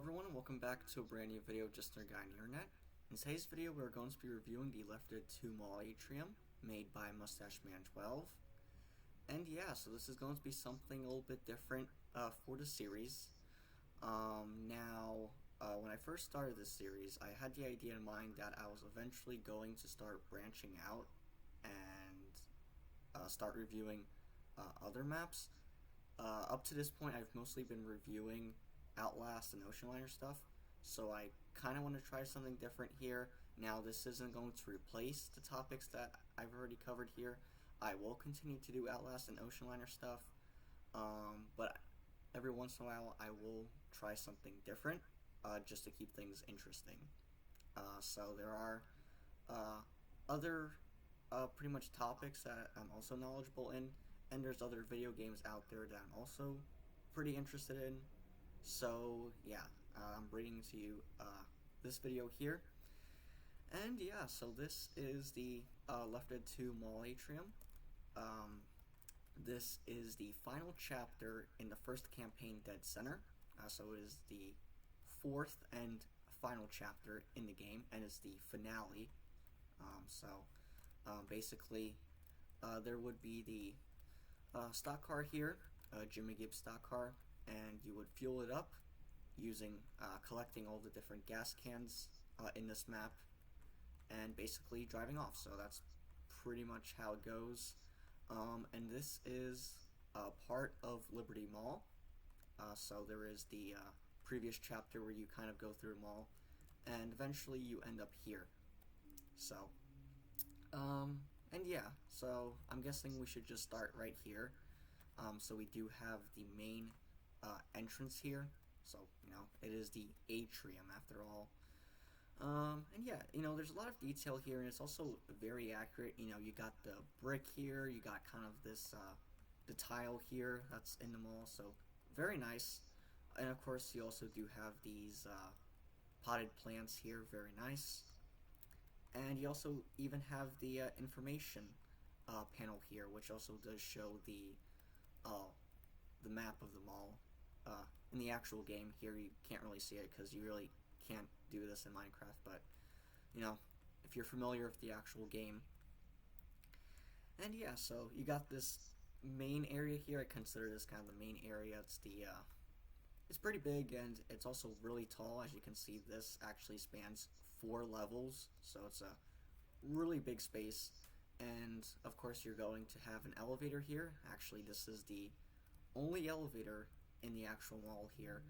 everyone, and welcome back to a brand new video just another guy on the internet. In today's video we're going to be reviewing the Left 2 Mall Atrium made by MustacheMan12. And yeah, so this is going to be something a little bit different for the series. When I first started this series, I had the idea in mind that I was eventually going to start branching out and start reviewing other maps. Up to this point, I've mostly been reviewing Outlast and Ocean Liner stuff, so I kind of want to try something different here. Now, this isn't going to replace the topics that I've already covered here. I will continue to do Outlast and Ocean Liner stuff, but every once in a while I will try something different, just to keep things interesting. So there are other pretty much topics that I'm also knowledgeable in, and there's other video games out there that I'm also pretty interested in. So yeah, I'm bringing to you this video here. And yeah, so this is the Left 2 Mall Atrium. This is the final chapter in the first campaign, Dead Center. So it is the fourth and final chapter in the game, and it's the finale. Basically, there would be the stock car here, Jimmy Gibbs stock car, and you would fuel it up using collecting all the different gas cans in this map and basically driving off. So that's pretty much how it goes. And this is part of Liberty Mall. So there is the previous chapter where you kind of go through a mall and eventually you end up here. So and yeah, so I'm guessing we should just start right here. So we do have the main entrance here, so it is the Atrium after all. And yeah, there's a lot of detail here, and it's also very accurate. You got the brick here, you got kind of this the tile here that's in the mall, so very nice. And of course you also do have these potted plants here, very nice. And you also even have the information panel here, which also does show the map of the mall. In the actual game here, you can't really see it because you really can't do this in Minecraft, but if you're familiar with the actual game. And yeah, so you got this main area here. I consider this kind of the main area. It's pretty big, and it's also really tall. As you can see, this actually spans 4 levels, so it's a really big space. And of course you're going to have an elevator here. Actually, this is the only elevator in the actual mall here,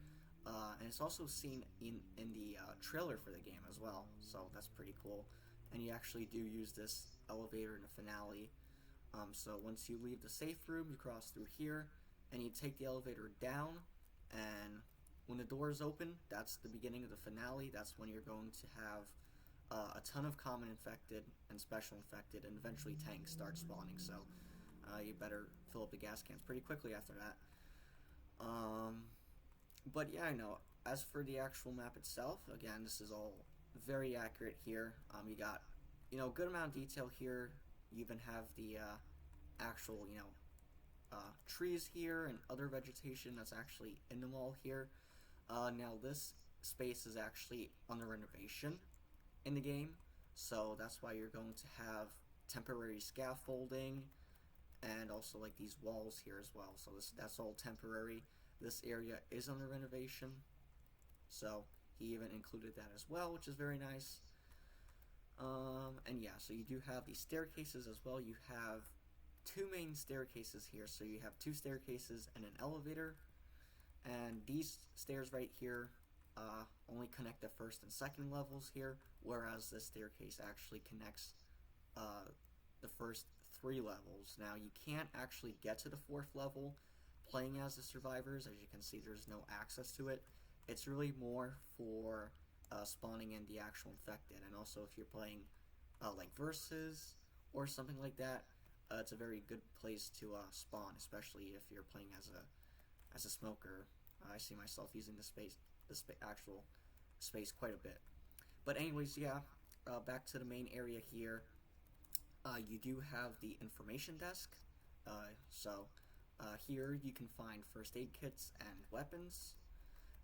and it's also seen in the trailer for the game as well, so that's pretty cool. And you actually do use this elevator in the finale. So once you leave the safe room, you cross through here and you take the elevator down, and when the doors open, that's the beginning of the finale. That's when you're going to have a ton of common infected and special infected, and eventually tanks start spawning, so you better fill up the gas cans pretty quickly after that. But yeah, as for the actual map itself, again, this is all very accurate here. You got good amount of detail here. You even have the actual trees here and other vegetation that's actually in the mall here. Now this space is actually under renovation in the game, so that's why you're going to have temporary scaffolding and also like these walls here as well. So that's all temporary. This area is under renovation, so he even included that as well, which is very nice. And yeah, so you do have these staircases as well. You have 2 main staircases here, so you have 2 staircases and an elevator. And these stairs right here only connect the first and second levels here, whereas this staircase actually connects the first 3 levels. Now, you can't actually get to the 4th level playing as the survivors. As you can see, there's no access to it. It's really more for spawning in the actual infected, and also if you're playing like versus or something like that, it's a very good place to spawn, especially if you're playing as a smoker. I see myself using the actual space quite a bit. But anyways, yeah, back to the main area here. You do have the information desk. Here you can find first aid kits and weapons.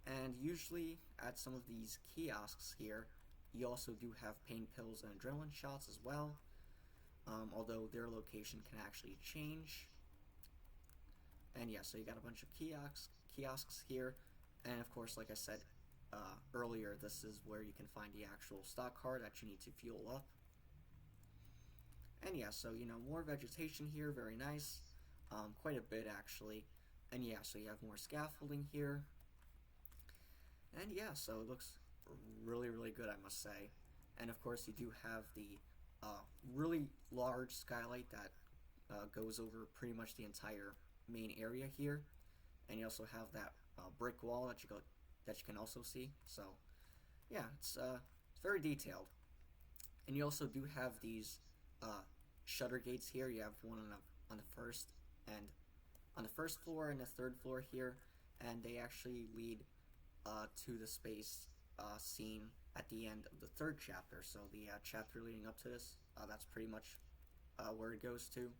And usually at some of these kiosks here, you also do have pain pills and adrenaline shots as well, although their location can actually change. And yeah, so you got a bunch of kiosks here, and of course, like I said earlier, this is where you can find the actual stock car that you need to fuel up. And yeah, so more vegetation here, very nice, quite a bit actually. And yeah, so you have more scaffolding here, and yeah, so it looks really, really good, I must say. And of course, you do have the really large skylight that goes over pretty much the entire main area here, and you also have that brick wall that you can also see. So yeah, it's very detailed. And you also do have these shutter gates here. You have one on the first and on the first floor and the third floor here, and they actually lead to the space scene at the end of the third chapter. So the chapter leading up to this, that's pretty much where it goes to.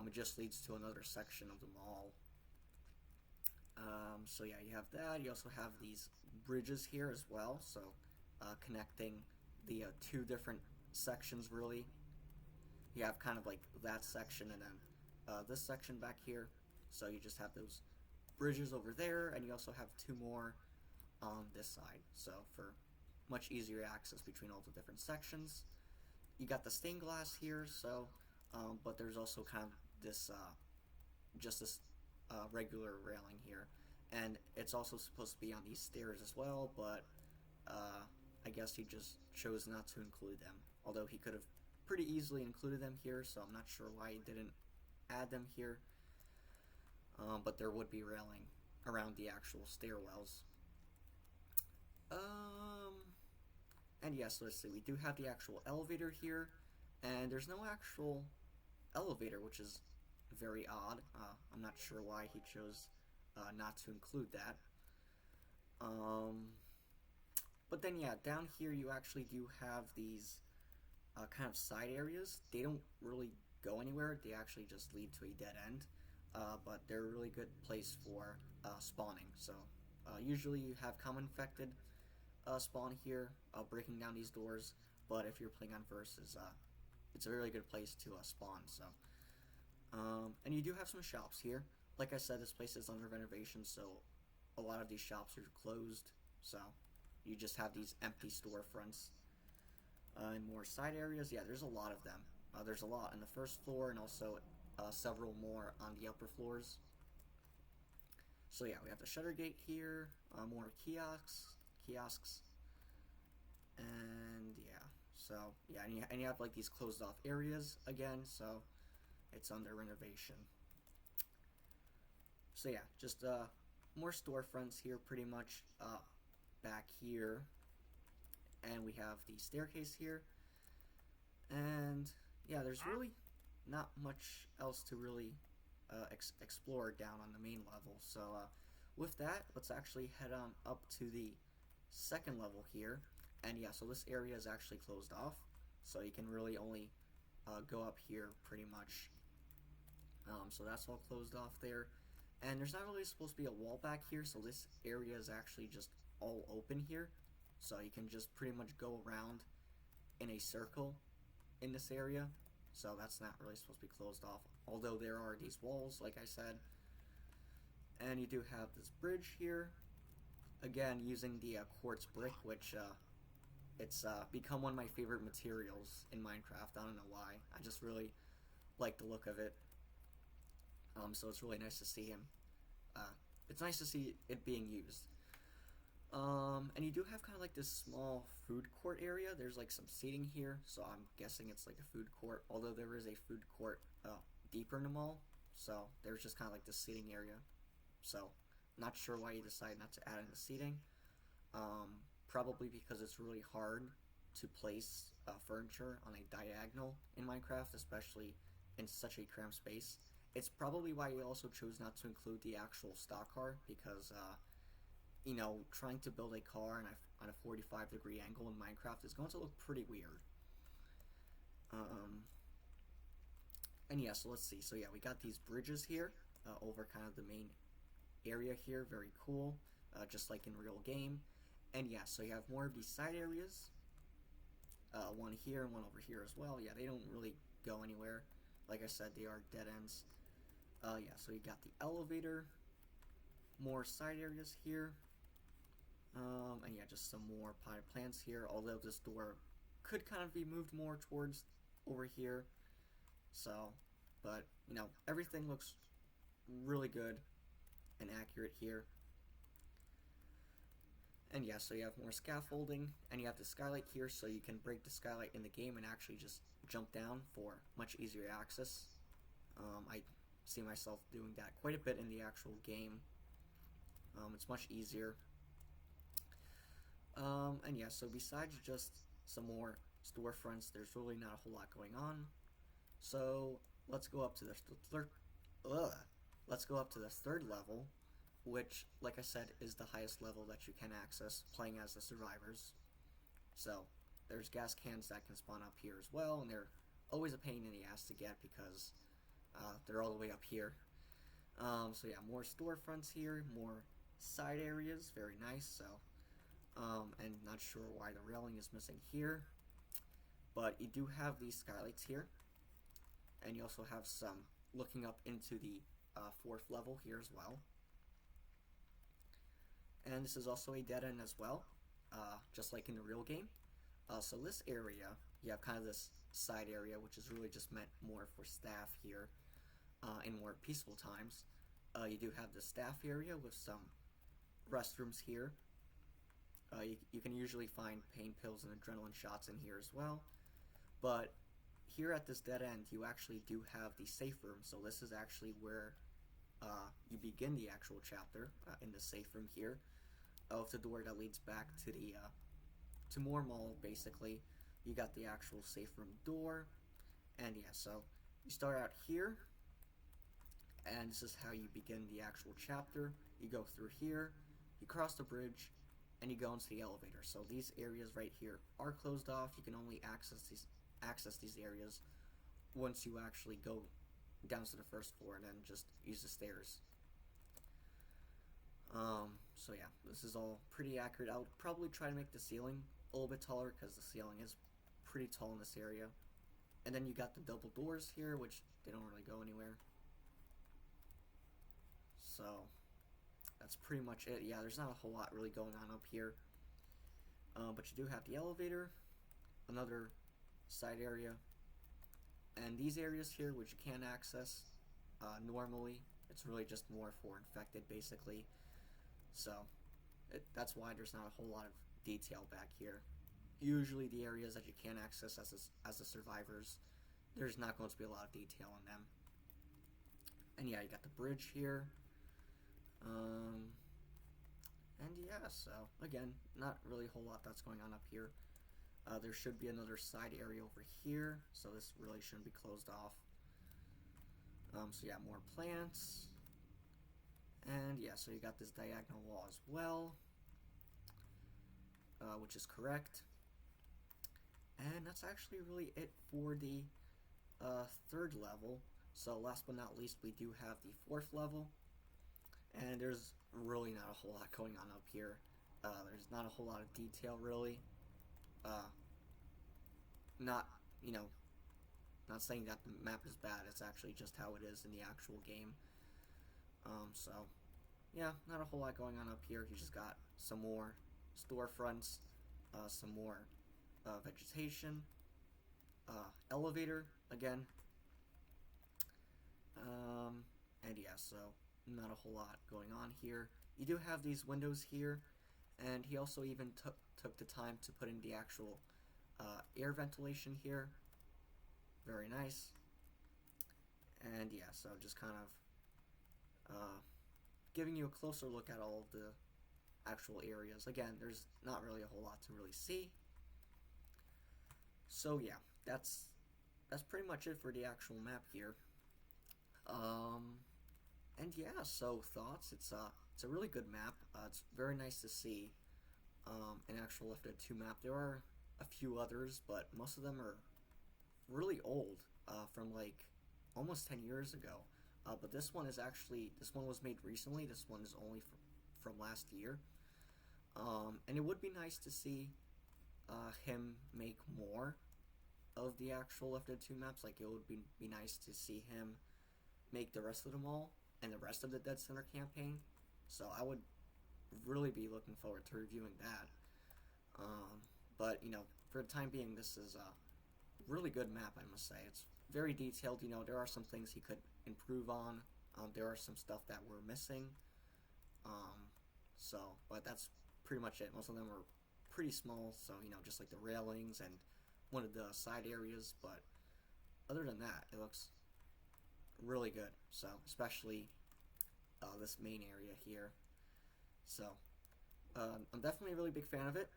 It just leads to another section of the mall. So yeah, you have that. You also have these bridges here as well, so connecting the two different sections really. You have kind of like that section and then this section back here. So you just have those bridges over there, and you also have two more on this side, so for much easier access between all the different sections. You got the stained glass here, so but there's also kind of this just this regular railing here, and it's also supposed to be on these stairs as well, but I guess he just chose not to include them, although he could have pretty easily included them here, so I'm not sure why he didn't add them here. But there would be railing around the actual stairwells. And yes, let's see, we do have the actual elevator here, and there's no actual elevator, which is very odd. I'm not sure why he chose not to include that. But then yeah, down here you actually do have these kind of side areas. They don't really go anywhere, they actually just lead to a dead end. But they're a really good place for spawning. So usually you have common infected spawn here, breaking down these doors. But if you're playing on versus, it's a really good place to spawn. So, and you do have some shops here. Like I said, this place is under renovation, so a lot of these shops are closed. So you just have these empty storefronts. And more side areas. Yeah, there's a lot of them. There's a lot on the first floor, and also several more on the upper floors. So yeah, we have the shutter gate here, more kiosks, and yeah. So yeah, and you have like these closed off areas again. So it's under renovation. So yeah, just more storefronts here, pretty much back here, and we have the staircase here, and yeah, there's really not much else to really explore down on the main level. So with that, let's actually head on up to the second level here. And yeah, so this area is actually closed off, so you can really only go up here pretty much. So that's all closed off there, and there's not really supposed to be a wall back here, so this area is actually just all open here, so you can just pretty much go around in a circle in this area. So that's not really supposed to be closed off, although there are these walls, like I said. And you do have this bridge here, again using the quartz brick, which it's become one of my favorite materials in Minecraft. I don't know why, I just really like the look of it. So it's really nice to see him. It's nice to see it being used. And you do have kind of like this small food court area. There's like some seating here, so I'm guessing it's like a food court, although there is a food court deeper in the mall. So there's just kind of like this seating area. So not sure why you decided not to add in the seating. Probably because it's really hard to place furniture on a diagonal in Minecraft, especially in such a cramped space. It's probably why you also chose not to include the actual stock car, because you know, trying to build a car on a 45-degree angle in Minecraft is going to look pretty weird. And yeah, so let's see. So yeah, we got these bridges here over kind of the main area here. Very cool. just like in real game. And yeah, so you have more of these side areas. One here and one over here as well. Yeah, they don't really go anywhere. Like I said, they are dead ends. Yeah, so you got the elevator, more side areas here, and yeah, just some more potted plants here, although this door could kind of be moved more towards over here. So, but, you know, everything looks really good and accurate here. And yeah, so you have more scaffolding, and you have the skylight here, so you can break the skylight in the game and actually just jump down for much easier access. I see myself doing that quite a bit in the actual game. It's much easier. And yeah, so besides just some more storefronts, there's really not a whole lot going on. So let's go up to the third level, which, like I said, is the highest level that you can access playing as the survivors. So there's gas cans that can spawn up here as well, and they're always a pain in the ass to get because they're all the way up here. So yeah, more storefronts here, more side areas, very nice. So, and not sure why the railing is missing here, but you do have these skylights here, and you also have some looking up into the fourth level here as well. And this is also a dead end as well, just like in the real game. So this area, you have kind of this side area, which is really just meant more for staff here in more peaceful times. You do have the staff area with some restrooms here. You can usually find pain pills and adrenaline shots in here as well. But here at this dead end, you actually do have the safe room. So this is actually where you begin the actual chapter, in the safe room here. With the door that leads back to the to more mall, basically. You got the actual safe room door. And yeah, so you start out here, and this is how you begin the actual chapter. You go through here, you cross the bridge, and you go into the elevator. So these areas right here are closed off. You can only access these areas once you actually go down to the first floor and then just use the stairs. So yeah, this is all pretty accurate. I'll probably try to make the ceiling a little bit taller because the ceiling is pretty tall in this area. And then you got the double doors here, which they don't really go anywhere. So that's pretty much it. Yeah, there's not a whole lot really going on up here. But you do have the elevator, another side area, and these areas here, which you can access normally. It's really just more for infected, basically. So that's why there's not a whole lot of detail back here. Usually the areas that you can access as the survivors, there's not going to be a lot of detail on them. And yeah, you got the bridge here. And yeah, so again, not really a whole lot that's going on up here. There should be another side area over here, so this really shouldn't be closed off. So yeah, more plants. And yeah, so you got this diagonal wall as well, which is correct. And that's actually really it for the third level. So last but not least, we do have the fourth level. And there's really not a whole lot going on up here. There's not a whole lot of detail, really. Not saying that the map is bad, it's actually just how it is in the actual game. So, yeah, not a whole lot going on up here. You just got some more storefronts, some more vegetation, elevator, again. And yeah, so not a whole lot going on here. You do have these windows here, and he also even took the time to put in the actual air ventilation here. Very nice. And yeah, so just kind of giving you a closer look at all of the actual areas. Again, there's not really a whole lot to really see. So yeah, that's pretty much it for the actual map here. And yeah, so thoughts. It's a really good map. It's very nice to see an actual Left 4 Dead 2 map. There are a few others, but most of them are really old, from like almost 10 years ago. But this one was made recently. This one is only from last year. And it would be nice to see him make more of the actual Left 4 Dead 2 maps. Like, it would be nice to see him make the rest of them all and the rest of the Dead Center campaign. So I would really be looking forward to reviewing that. But, you know, for the time being, this is a really good map, I must say. It's very detailed. You know, there are some things he could improve on. There are some stuff that we're missing. But that's pretty much it. Most of them are pretty small, so, you know, just like the railings and one of the side areas. But other than that, it looks really good. So, especially this main area here. So, I'm definitely a really big fan of it.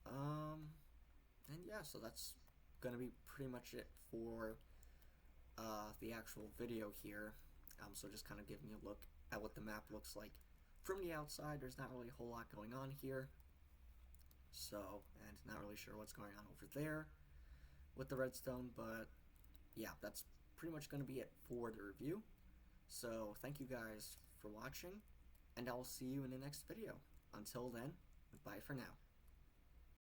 And yeah, so that's gonna be pretty much it for the actual video here. So just kind of giving you a look at what the map looks like from the outside. There's not really a whole lot going on here. So, and not really sure what's going on over there with the redstone, but yeah, that's pretty much going to be it for the review. So, thank you guys for watching, and I will see you in the next video. Until then, bye for now.